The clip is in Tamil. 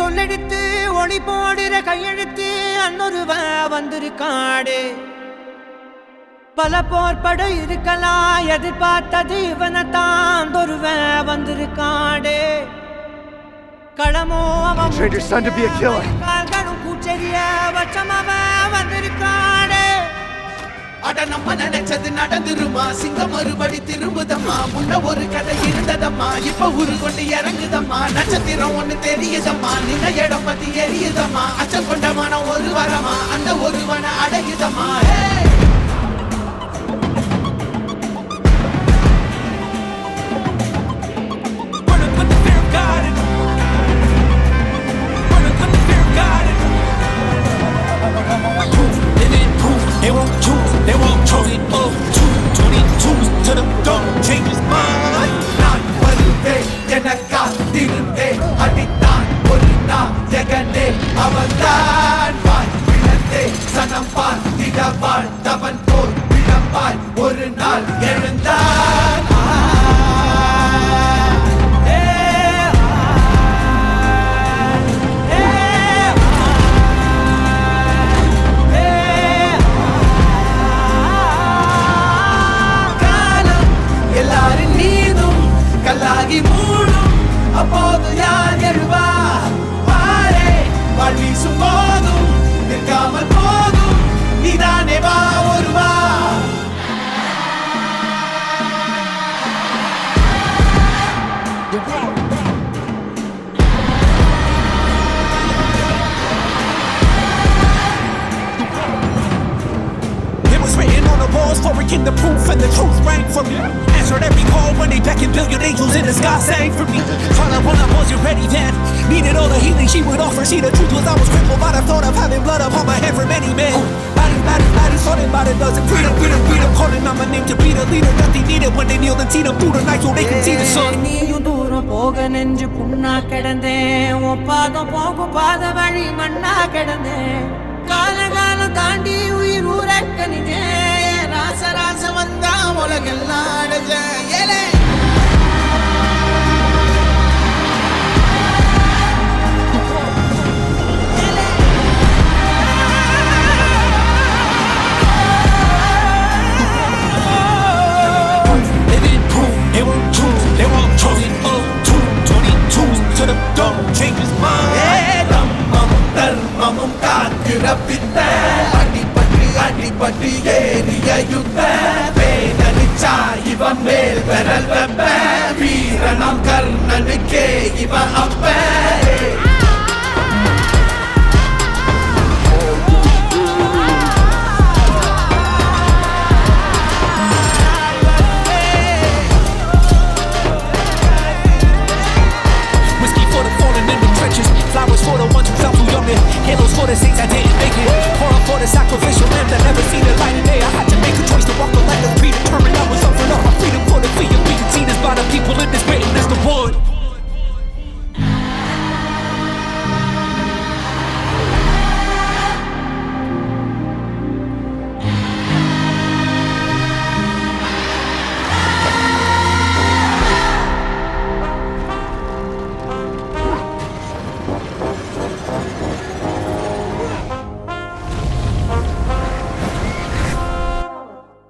சொல்லெடுத்து ஒளி போடுற கையெழுத்து அன்னொருவ வந்திருக்காடு பல போர்பட இருக்கலாம் எதிர்பார்த்தது இவனைத்தான் ஒருவ வந்திருக்காடு களமோ அவன் கால்களும் கூச்செறிய வச்சம் அவன் வந்திருக்காடு அட நம்ம நினைச்சது நடந்துருமா சிங்கம் மறுபடி திரும்புதம்மா முன்ன ஒரு கதை இருந்ததம்மா இப்ப ஊரு கொண்டு இறங்குதம்மா நட்சத்திரம் ஒண்ணு தெரியுதம்மா நின்ன இடம் பத்தி எரியுதம்மா அச்சம் கொண்ட மனம் ஒரு வரமா அந்த ஒருவனை அடையுதம்மா They won't trophy of 222 to the dog, change his mind. நான் வருவேன் என காத்திருந்தே அடித்தான் ஒரு நான் ஜெகனே அவன்தான் வாய் விழந்தே சனம் பார்த்திட வாழ்ந்தவன் போல் விழப்பாய் ஒரு நாள் எழுந்தான் கல்லாகி மூடும் அப்போது யார் எழுவா பாரே வாழ் வீசும் போதும் நிற்காமல் போதும் நீதானே வா ஒருவா Written on the walls for a king, the proof and the truth rang from me. Answered every call when they beckoned, billion angels in the sky sang for me. Trying when I wasn't ready then, needed all the healing she would offer. See, the truth was I was crippled by the thought of having blood upon my head for many men. Bodies, sorted by the dozen. Freedom, calling on my name to be the leader that they needed when they kneel and see them through the night so they can see the sun. நீயும் தூரம் போக நெஞ்சு புண்ணா கிடந்தேன் உன் பாதம் போகும் பாத வழி மண்ணா கிடந்தேன் காலகாலம் தாண்டி உயிர் ஊரக்கணிதே ராச வந்தா உலகெல்லாம் அடைஞ்ச ஏலே They won't choose, they won't choose. Oh, 222 to the dog, change his mind. தர்மமும் காக்கிற பித்த அடிபட்டு ஏறிய யுத்த வேதனிச்சா இவன் மேல் பெறல் வெப்ப வீரனாம் கர்ணனுக்கே இவன் அப்ப